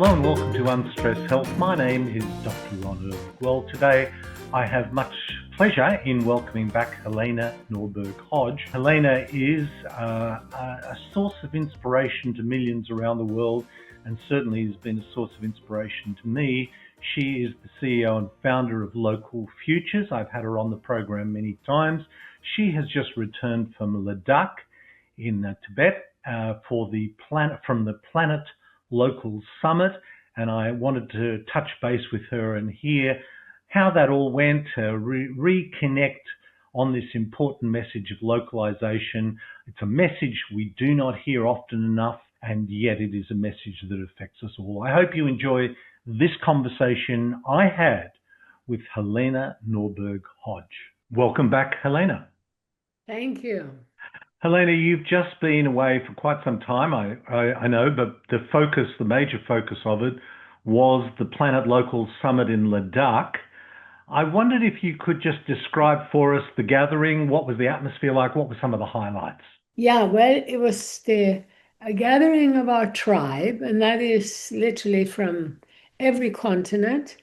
Hello and welcome to Unstress Health. My name is Dr. Ron Ehrlich. Well, today I have much pleasure in welcoming back Helena Norberg-Hodge. Helena is a source of inspiration to millions around the world, and certainly has been a source of inspiration to me. She is the CEO and founder of Local Futures. I've had her on the program many times. She has just returned from Ladakh in Tibet from the Planet Local Summit, and I wanted to touch base with her and hear how that all went, reconnect on this important message of localization. It's a message we do not hear often enough, and yet it is a message that affects us all. I hope you enjoy this conversation I had with Helena Norberg-Hodge. Welcome back, Helena. Thank you. Helena, you've just been away for quite some time, I know, but the major focus of it was the Planet Local Summit in Ladakh. I wondered if you could just describe for us the gathering. What was the atmosphere like? What were some of the highlights? Yeah, well, it was a gathering of our tribe, and that is literally from every continent.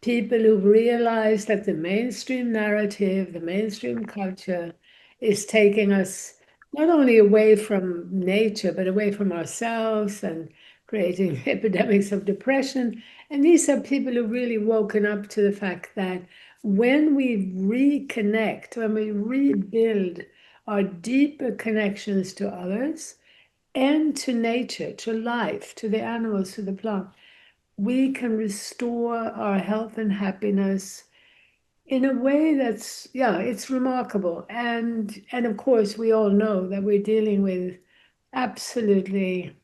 People who've realized that the mainstream narrative, the mainstream culture is taking us not only away from nature, but away from ourselves and creating epidemics of depression. And these are people who've really woken up to the fact that when we reconnect, when we rebuild our deeper connections to others and to nature, to life, to the animals, to the plant, we can restore our health and happiness in a way that's, it's remarkable. And of course, we all know that we're dealing with absolutely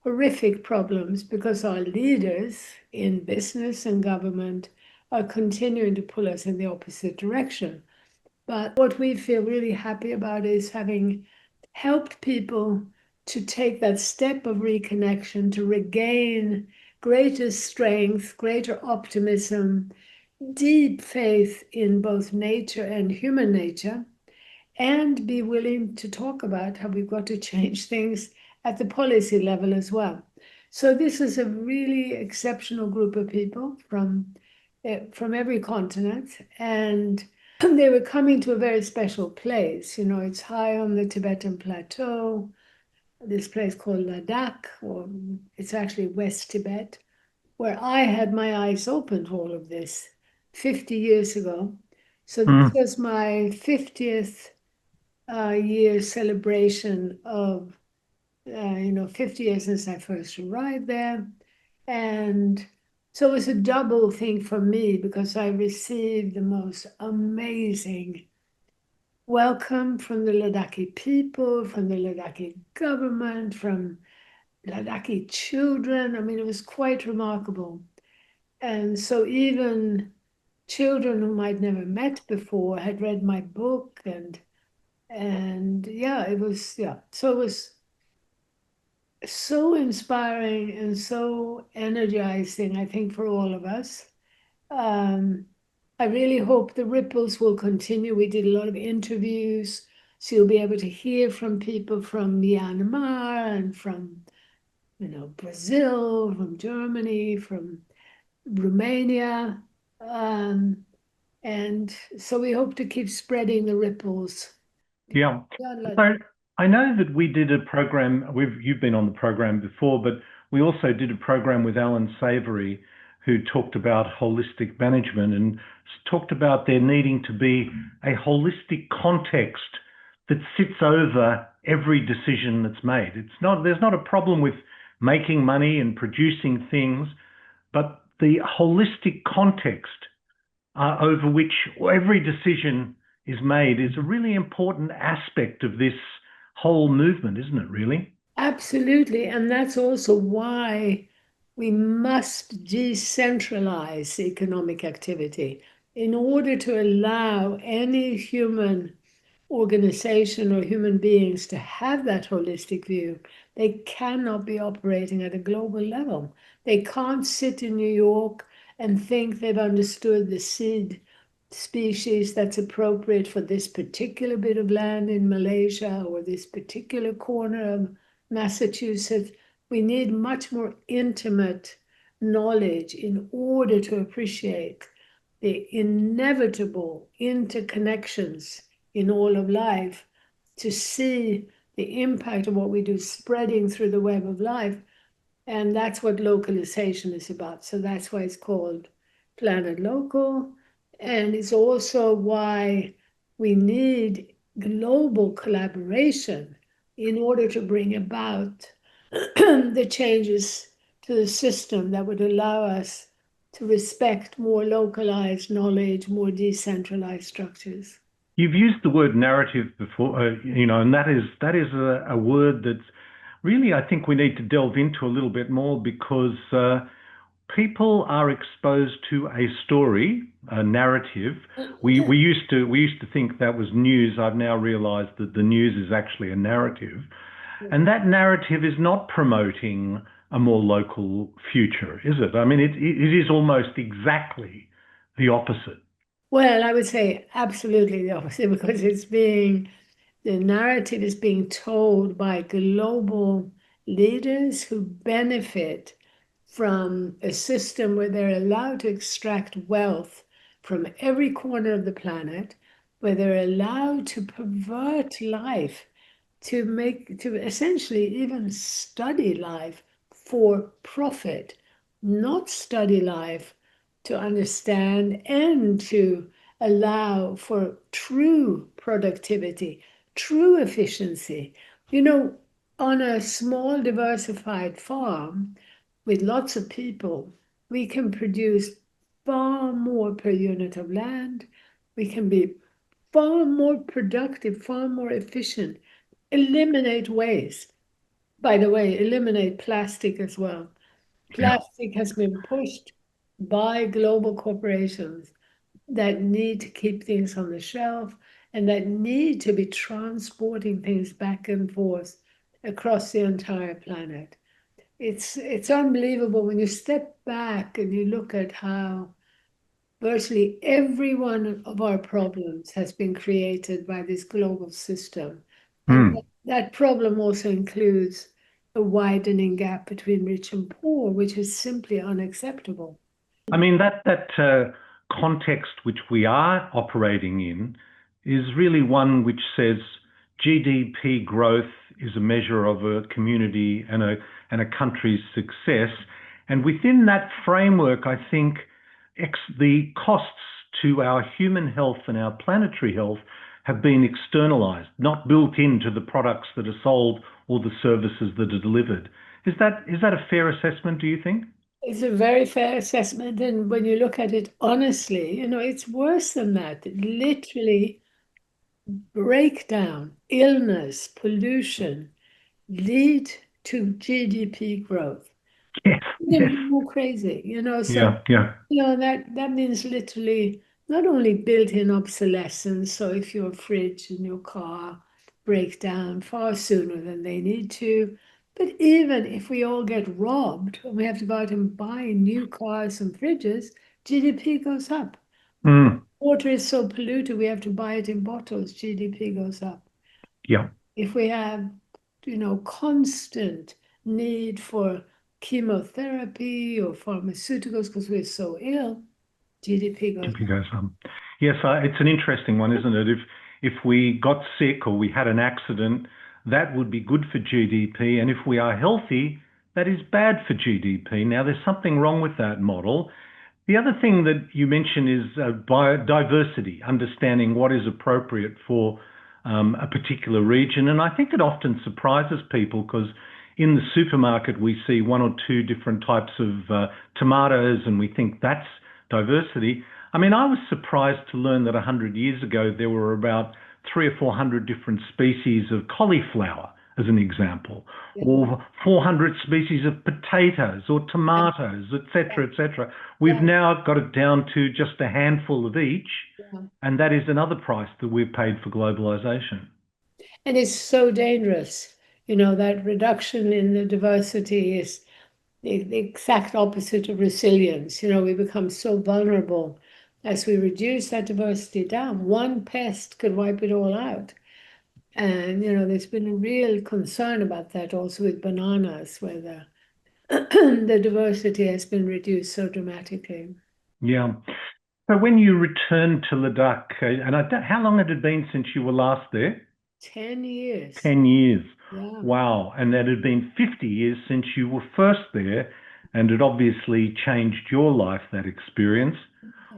horrific problems because our leaders in business and government are continuing to pull us in the opposite direction. But what we feel really happy about is having helped people to take that step of reconnection, to regain greater strength, greater optimism, deep faith in both nature and human nature, and be willing to talk about how we've got to change things at the policy level as well. So this is a really exceptional group of people from every continent, and they were coming to a very special place. You know, it's high on the Tibetan plateau, this place called Ladakh, or it's actually West Tibet, where I had my eyes open to all of this 50 years ago. So this was my 50th year celebration of 50 years since I first arrived there. And so it was a double thing for me because I received the most amazing welcome from the Ladakhi people, from the Ladakhi government, from Ladakhi children. I mean, it was quite remarkable. And so even children whom I'd never met before had read my book, and so it was so inspiring and so energizing, I think, for all of us. I really hope the ripples will continue. We did a lot of interviews, so you'll be able to hear from people from Myanmar and from, Brazil, from Germany, from Romania. And so we hope to keep spreading the ripples. Yeah. So I know that we did a program, you've been on the program before, but we also did a program with Alan Savory, who talked about holistic management and talked about there needing to be a holistic context that sits over every decision that's made. There's not a problem with making money and producing things, but the holistic context over which every decision is made is a really important aspect of this whole movement, isn't it, really? Absolutely. And that's also why we must decentralize economic activity in order to allow any human organization or human beings to have that holistic view. They cannot be operating at a global level. They can't sit in New York and think they've understood the seed species that's appropriate for this particular bit of land in Malaysia or this particular corner of Massachusetts. We need much more intimate knowledge in order to appreciate the inevitable interconnections in all of life, to see the impact of what we do spreading through the web of life. And that's what localization is about. So that's why it's called Planet Local. And it's also why we need global collaboration in order to bring about the changes to the system that would allow us to respect more localized knowledge, more decentralized structures. You've used the word narrative before, and that is a word that's really, I think we need to delve into a little bit more because people are exposed to a story, a narrative. We used to think that was news. I've now realised that the news is actually a narrative, and that narrative is not promoting a more local future, is it? I mean, it is almost exactly the opposite. Well, I would say absolutely the opposite because the narrative is being told by global leaders who benefit from a system where they're allowed to extract wealth from every corner of the planet, where they're allowed to pervert life, to essentially even study life for profit, not study life to understand and to allow for true productivity, true efficiency. You know, on a small diversified farm with lots of people, we can produce far more per unit of land. We can be far more productive, far more efficient, eliminate waste. By the way, eliminate plastic as well. Yeah. Plastic has been pushed by global corporations that need to keep things on the shelf and that need to be transporting things back and forth across the entire planet. It's unbelievable when you step back and you look at how virtually every one of our problems has been created by this global system. And Hmm. that problem also includes a widening gap between rich and poor, which is simply unacceptable. I mean, that context which we are operating in is really one which says GDP growth is a measure of a community and a country's success. And within that framework, I think the costs to our human health and our planetary health have been externalized, not built into the products that are sold or the services that are delivered. Is that a fair assessment, do you think? It's a very fair assessment. And when you look at it honestly, it's worse than that. Literally, breakdown, illness, pollution lead to GDP growth. Yes, yes. Even more crazy, so Yeah, yeah. that means literally not only built-in obsolescence, so if your fridge and your car break down far sooner than they need to, but even if we all get robbed and we have to go out and buy new cars and fridges, GDP goes up. Mm, Water is so polluted we have to buy it in bottles, GDP goes up. yeah. If we have, constant need for chemotherapy or pharmaceuticals because we're so ill, GDP goes GDP up. goes up. Yes, it's an interesting one, isn't it? If we got sick or we had an accident, that would be good for GDP, and if we are healthy, that is bad for GDP. Now, there's something wrong with that model. The other thing that you mentioned is biodiversity, understanding what is appropriate for a particular region. And I think it often surprises people because in the supermarket we see one or two different types of tomatoes and we think that's diversity. I mean, I was surprised to learn that 100 years ago there were about three or 400 different species of cauliflower, as an example, Yeah, or 400 species of potatoes or yeah, tomatoes, etc., etc. We've yeah, now got it down to just a handful of each, yeah. and that is another price that we've paid for globalization. And it's so dangerous. That reduction in the diversity is the exact opposite of resilience. We become so vulnerable as we reduce that diversity down. One pest could wipe it all out. And, there's been a real concern about that also with bananas, where the diversity has been reduced so dramatically. Yeah. So when you returned to Ladakh, and how long had it been since you were last there? 10 years. 10 years. Yeah. Wow. And that had been 50 years since you were first there, and it obviously changed your life, that experience.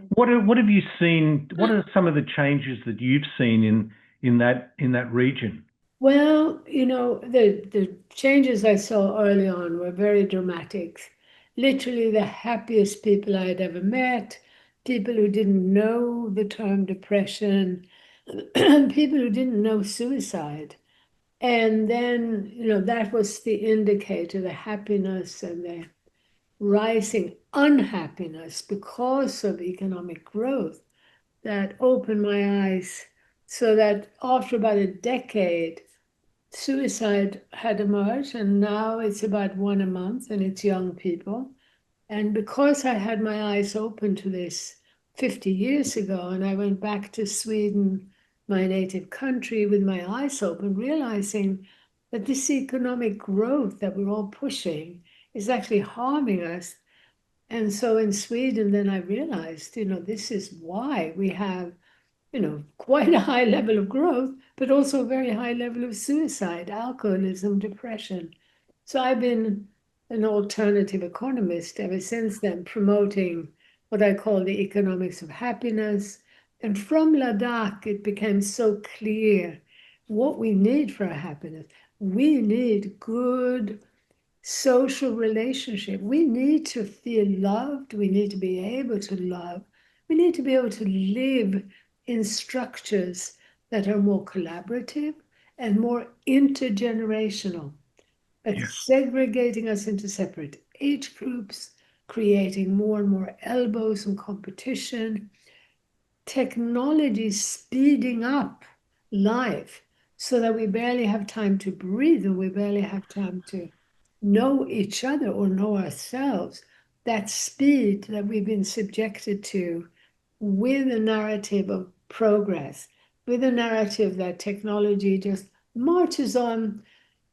What have you seen? What are some of the changes that you've seen in that region? Well, the changes I saw early on were very dramatic. Literally the happiest people I had ever met, people who didn't know the term depression, people who didn't know suicide. And then, that was the indicator, the happiness and the rising unhappiness because of economic growth that opened my eyes so that after about a decade, suicide had emerged, and now it's about one a month, and it's young people. And because I had my eyes open to this 50 years ago, and I went back to Sweden, my native country, with my eyes open, realizing that this economic growth that we're all pushing is actually harming us. And so in Sweden, then I realized, this is why we have quite a high level of growth, but also a very high level of suicide, alcoholism, depression. So I've been an alternative economist ever since then, promoting what I call the economics of happiness. And from Ladakh, it became so clear what we need for our happiness. We need good social relationship. We need to feel loved. We need to be able to love. We need to be able to live in structures that are more collaborative and more intergenerational. But Yes. segregating us into separate age groups, creating more and more elbows and competition, technology speeding up life so that we barely have time to breathe and we barely have time to know each other or know ourselves. That speed that we've been subjected to with a narrative of progress, with a narrative that technology just marches on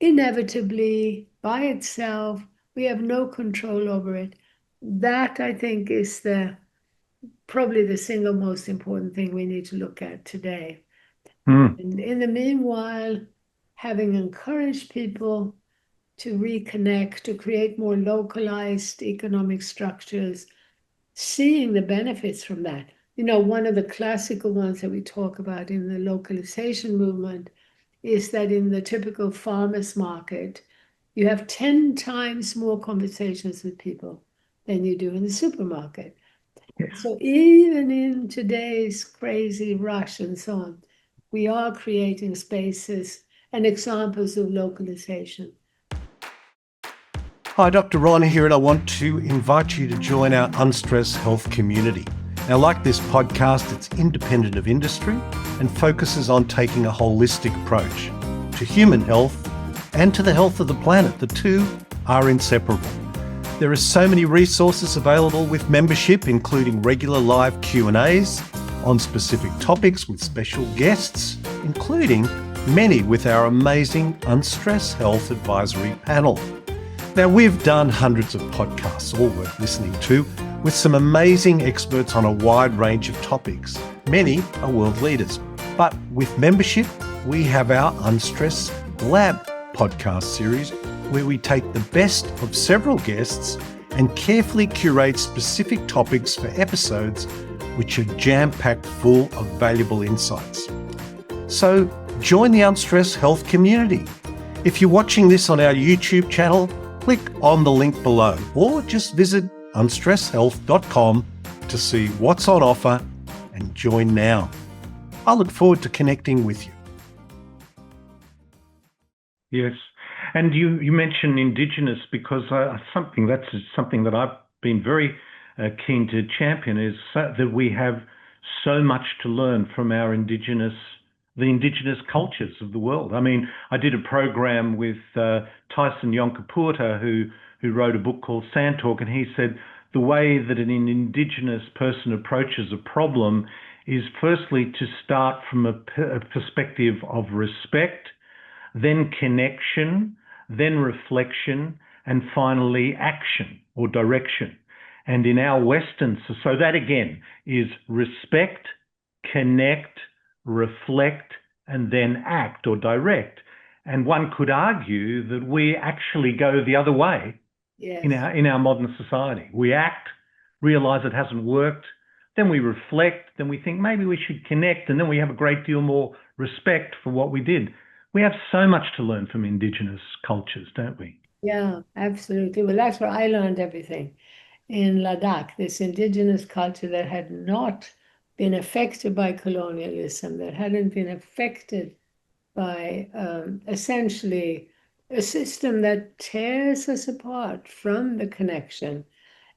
inevitably by itself. We have no control over it. That, I think, is probably the single most important thing we need to look at today. Mm. And in the meanwhile, having encouraged people to reconnect, to create more localized economic structures, seeing the benefits from that. One of the classical ones that we talk about in the localization movement is that in the typical farmers market, you have 10 times more conversations with people than you do in the supermarket. Yes. So even in today's crazy rush and so on, we are creating spaces and examples of localization. Hi, Dr. Ron here, and I want to invite you to join our Unstress Health community. Now, like this podcast, it's independent of industry and focuses on taking a holistic approach to human health and to the health of the planet. The two are inseparable. There are so many resources available with membership, including regular live Q&As on specific topics with special guests, including many with our amazing Unstress Health Advisory Panel. Now, we've done hundreds of podcasts, all worth listening to, with some amazing experts on a wide range of topics. Many are world leaders. But with membership, we have our Unstress Lab podcast series, where we take the best of several guests and carefully curate specific topics for episodes which are jam-packed full of valuable insights. So join the Unstress Health community. If you're watching this on our YouTube channel, click on the link below or just visit unstresshealth.com to see what's on offer and join now. I look forward to connecting with you. Yes. And you mentioned Indigenous because something that I've been very keen to champion is that we have so much to learn from the Indigenous cultures of the world. I mean, I did a program with Tyson Yonkaporta, who wrote a book called Sand Talk, and he said the way that an Indigenous person approaches a problem is firstly to start from a perspective of respect, then connection, then reflection, and finally action or direction. And in our Western, so that again is respect, connect, reflect, and then act or direct. And one could argue that we actually go the other way. Yes. In our modern society. We act, realize it hasn't worked, then we reflect, then we think maybe we should connect, and then we have a great deal more respect for what we did. We have so much to learn from Indigenous cultures, don't we? Yeah, absolutely. Well, that's where I learned everything. In Ladakh, this indigenous culture that had not been affected by colonialism, that hadn't been affected by essentially a system that tears us apart from the connection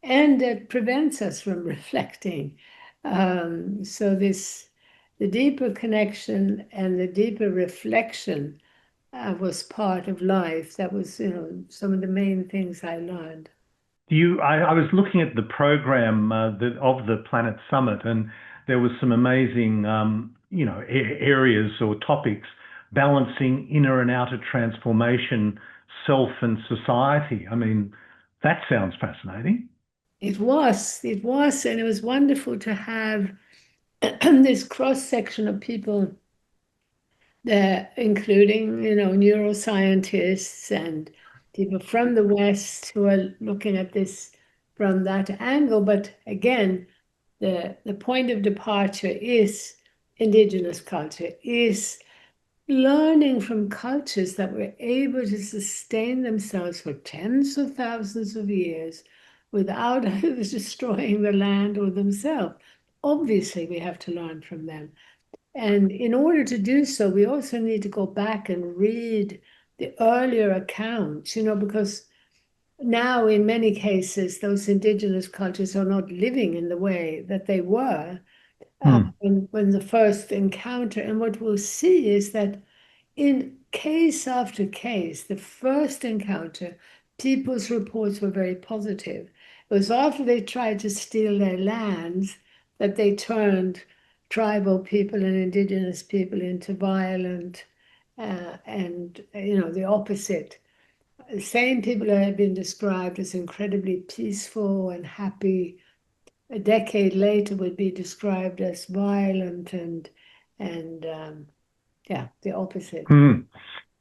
and that prevents us from reflecting. So the deeper connection and the deeper reflection was part of life. That was, some of the main things I learned. I was looking at the program of the Planet Summit, and there was some amazing, areas or topics balancing inner and outer transformation, self and society. I mean, that sounds fascinating. It was, and it was wonderful to have this cross section of people there, including, neuroscientists and people from the West who are looking at this from that angle. But again, the point of departure is indigenous culture, is learning from cultures that were able to sustain themselves for tens of thousands of years without destroying the land or themselves. Obviously, we have to learn from them. And in order to do so, we also need to go back and read the earlier accounts, because now in many cases, those indigenous cultures are not living in the way that they were when the first encounter. And what we'll see is that in case after case, the first encounter, people's reports were very positive. It was after they tried to steal their lands that they turned tribal people and indigenous people into violent and, the opposite. The same people that had been described as incredibly peaceful and happy, a decade later would be described as violent and the opposite.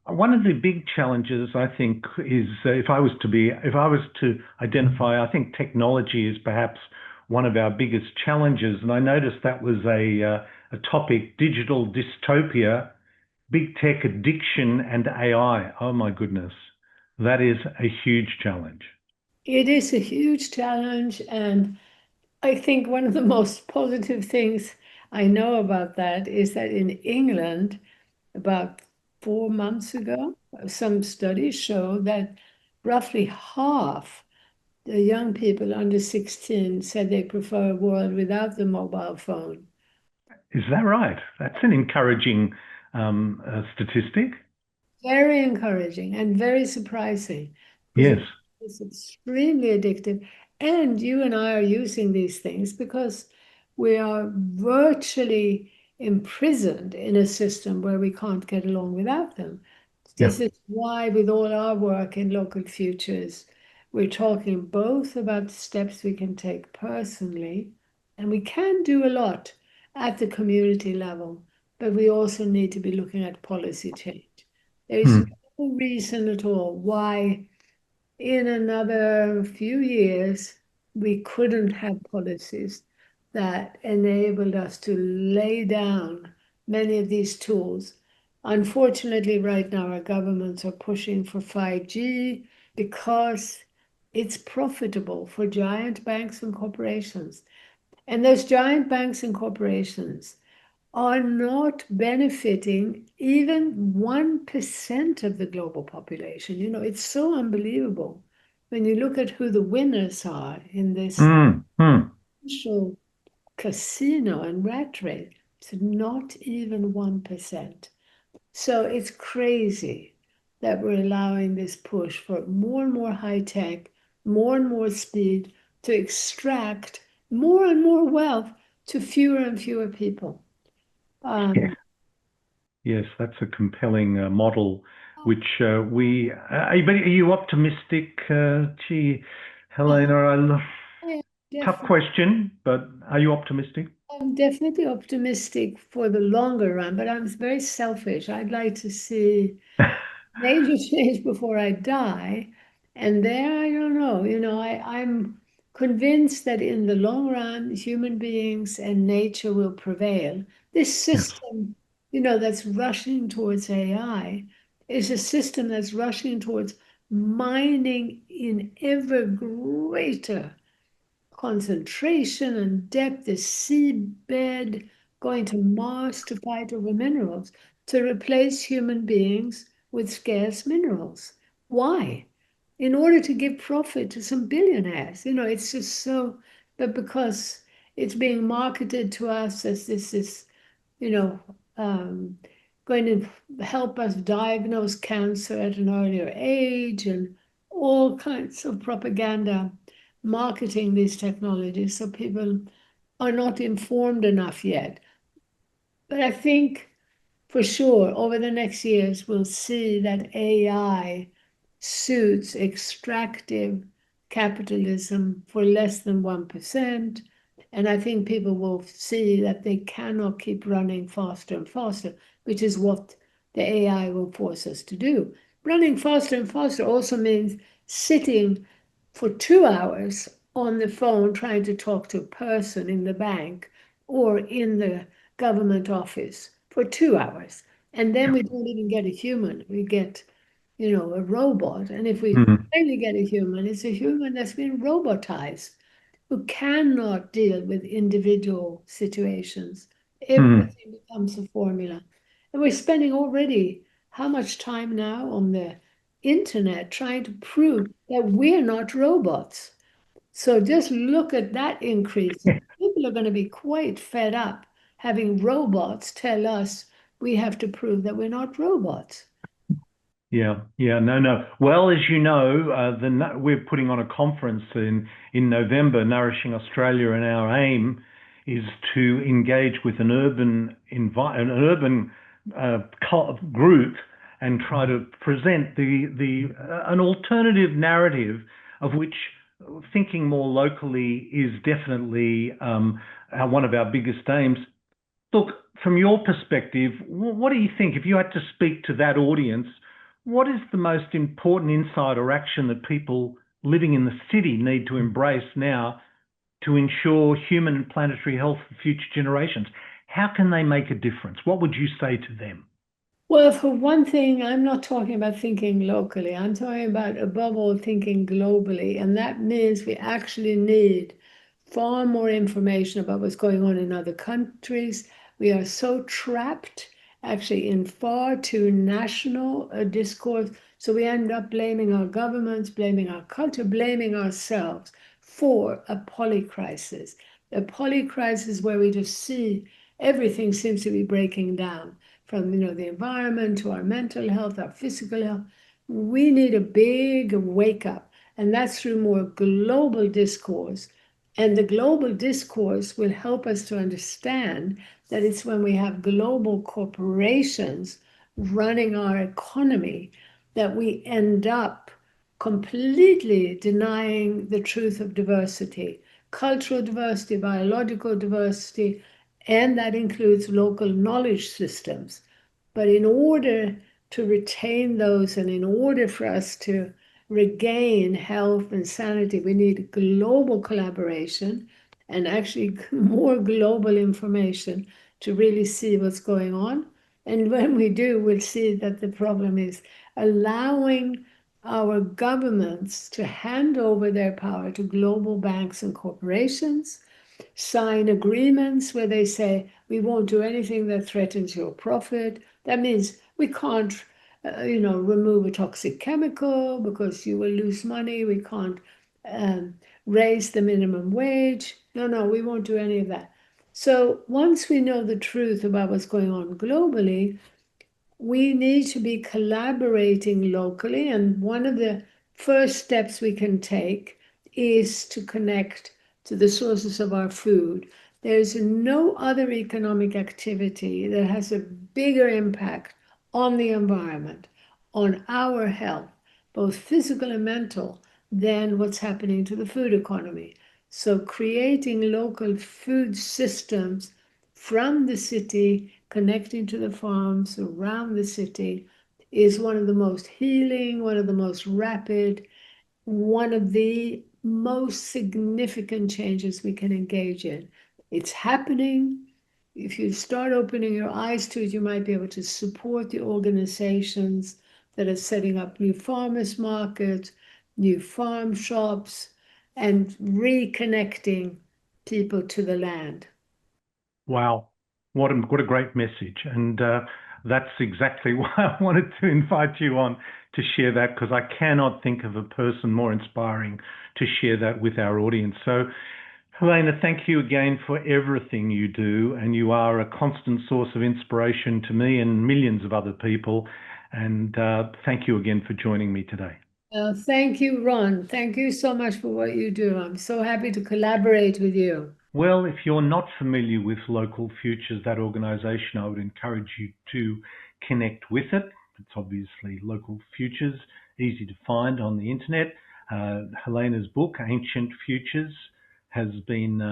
One of the big challenges, I think, is if I was to identify, I think technology is perhaps one of our biggest challenges. And I noticed that was a topic: digital dystopia, big tech addiction, and AI. Oh my goodness, that is a huge challenge. It is a huge challenge, and I think one of the most positive things I know about that is that in England, about 4 months ago, some studies show that roughly half the young people under 16 said they prefer a world without the mobile phone. Is that right? That's an encouraging statistic. Very encouraging and very surprising Yes. because it's extremely addictive. And you and I are using these things because we are virtually imprisoned in a system where we can't get along without them. This is why, with all our work in local futures, we're talking both about the steps we can take personally, and we can do a lot at the community level, but we also need to be looking at policy change. There is no reason at all why in another few years we couldn't have policies that enabled us to lay down many of these tools. Unfortunately, right now our governments are pushing for 5G because it's profitable for giant banks and corporations. And those giant banks and corporations are not benefiting even 1% of the global population. It's so unbelievable when you look at who the winners are in this social casino and rat race. It's not even 1%. So it's crazy that we're allowing this push for more and more high tech, more and more speed to extract more and more wealth to fewer and fewer people. Yes, that's a compelling model. which but are you optimistic? Gee, Helena, tough question, but are you optimistic? I'm definitely optimistic for the longer run, but I'm very selfish. I'd like to see major change before I die. And there, I don't know. I'm convinced that in the long run, human beings and nature will prevail. This Yes. system, that's rushing towards AI is a system that's rushing towards mining in ever greater concentration and depth, the seabed, going to Mars to fight over minerals, to replace human beings with scarce minerals. Why? In order to give profit to some billionaires. It's just so, but because it's being marketed to us as this is, you know, um, going to help us diagnose cancer at an earlier age and all kinds of propaganda marketing these technologies, so people are not informed enough yet. But I think for sure over the next years, we'll see that AI suits extractive capitalism for less than 1%. And I think people will see that they cannot keep running faster and faster, which is what the AI will force us to do. Running faster and faster also means sitting for 2 hours on the phone trying to talk to a person in the bank or in the government office for 2 hours. And then we don't even get a human. We get, a robot. And if we finally get a human, it's a human that's been robotized, who cannot deal with individual situations. Everything becomes a formula. And we're spending already how much time now on the internet trying to prove that we're not robots. So just look at that increase. People are going to be quite fed up having robots tell us we have to prove that we're not robots. Yeah, no. Well, as you know, we're putting on a conference in November, Nourishing Australia, and our aim is to engage with an urban group and try to present an alternative narrative of which thinking more locally is definitely one of our biggest aims. Look, from your perspective, what do you think, if you had to speak to that audience, what is the most important insight or action that people living in the city need to embrace now to ensure human and planetary health for future generations? How can they make a difference? What would you say to them? Well, for one thing, I'm not talking about thinking locally. I'm talking about, above all, thinking globally. And that means we actually need far more information about what's going on in other countries. We are so trapped, actually, in far too national discourse. So we end up blaming our governments, blaming our culture, blaming ourselves for a polycrisis. A polycrisis where we just see everything seems to be breaking down, from the environment to our mental health, our physical health. We need a big wake up, and that's through more global discourse. And the global discourse will help us to understand that it's when we have global corporations running our economy that we end up completely denying the truth of diversity, cultural diversity, biological diversity, and that includes local knowledge systems. But in order to retain those and in order for us to regain health and sanity, we need global collaboration and actually more global information to really see what's going on. And when we do, we'll see that the problem is allowing our governments to hand over their power to global banks and corporations, sign agreements where they say, we won't do anything that threatens your profit. That means we can't, remove a toxic chemical because you will lose money. We can't raise the minimum wage. No, we won't do any of that. So once we know the truth about what's going on globally, we need to be collaborating locally. And one of the first steps we can take is to connect to the sources of our food. There's no other economic activity that has a bigger impact on the environment, on our health, both physical and mental, than what's happening to the food economy. So creating local food systems from the city, connecting to the farms around the city, is one of the most healing, one of the most rapid, one of the most significant changes we can engage in. It's happening. If you start opening your eyes to it, you might be able to support the organizations that are setting up new farmers markets, new farm shops, and reconnecting people to the land. Wow, what a great message. And that's exactly why I wanted to invite you on to share that, because I cannot think of a person more inspiring to share that with our audience. So, Helena, thank you again for everything you do, and you are a constant source of inspiration to me and millions of other people. And thank you again for joining me today. Thank you, Ron. Thank you so much for what you do. I'm so happy to collaborate with you. Well, if you're not familiar with Local Futures, that organisation, I would encourage you to connect with it. It's obviously Local Futures, easy to find on the internet. Helena's book, Ancient Futures, has been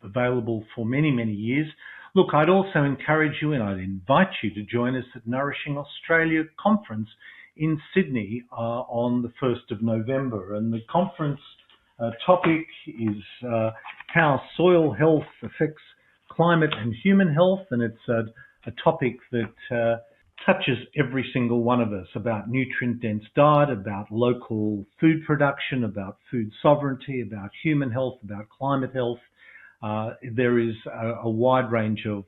available for many, many years. Look, I'd also encourage you and I'd invite you to join us at Nourishing Australia Conference in Sydney on the 1st of November. And the conference topic is how soil health affects climate and human health. And it's a topic that touches every single one of us, about nutrient-dense diet, about local food production, about food sovereignty, about human health, about climate health. There is a wide range of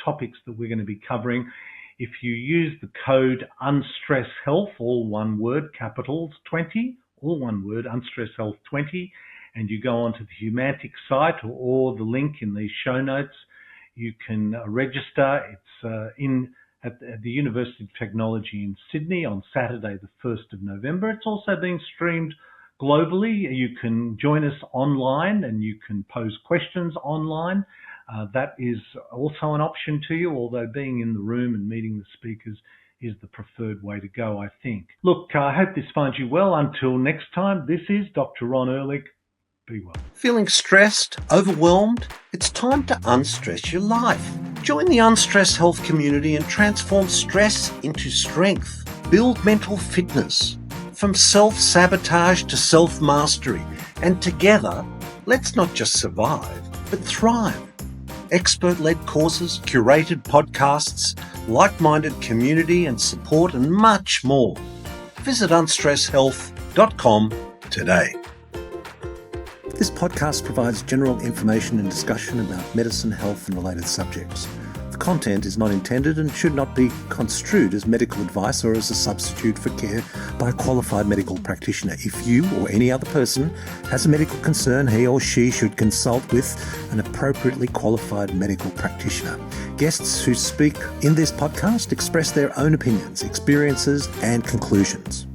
topics that we're going to be covering. If you use the code Unstress Health, all one word, capitals 20, all one word, Unstress Health 20, and you go onto the Humantic site or the link in these show notes, you can register. It's at the University of Technology in Sydney on Saturday, the 1st of November. It's also being streamed globally. You can join us online and you can pose questions online. That is also an option to you, although being in the room and meeting the speakers is the preferred way to go, I think. Look, I hope this finds you well. Until next time, this is Dr. Ron Ehrlich. Be well. Feeling stressed, overwhelmed? It's time to unstress your life. Join the Unstress Health community and transform stress into strength. Build mental fitness. From self-sabotage to self-mastery. And together, let's not just survive, but thrive. Expert-led courses, curated podcasts, like-minded community and support, and much more. Visit unstresshealth.com today. This podcast provides general information and discussion about medicine, health, and related subjects. The content is not intended and should not be construed as medical advice or as a substitute for care by a qualified medical practitioner. If you or any other person has a medical concern, he or she should consult with an appropriately qualified medical practitioner. Guests who speak in this podcast express their own opinions, experiences, and conclusions.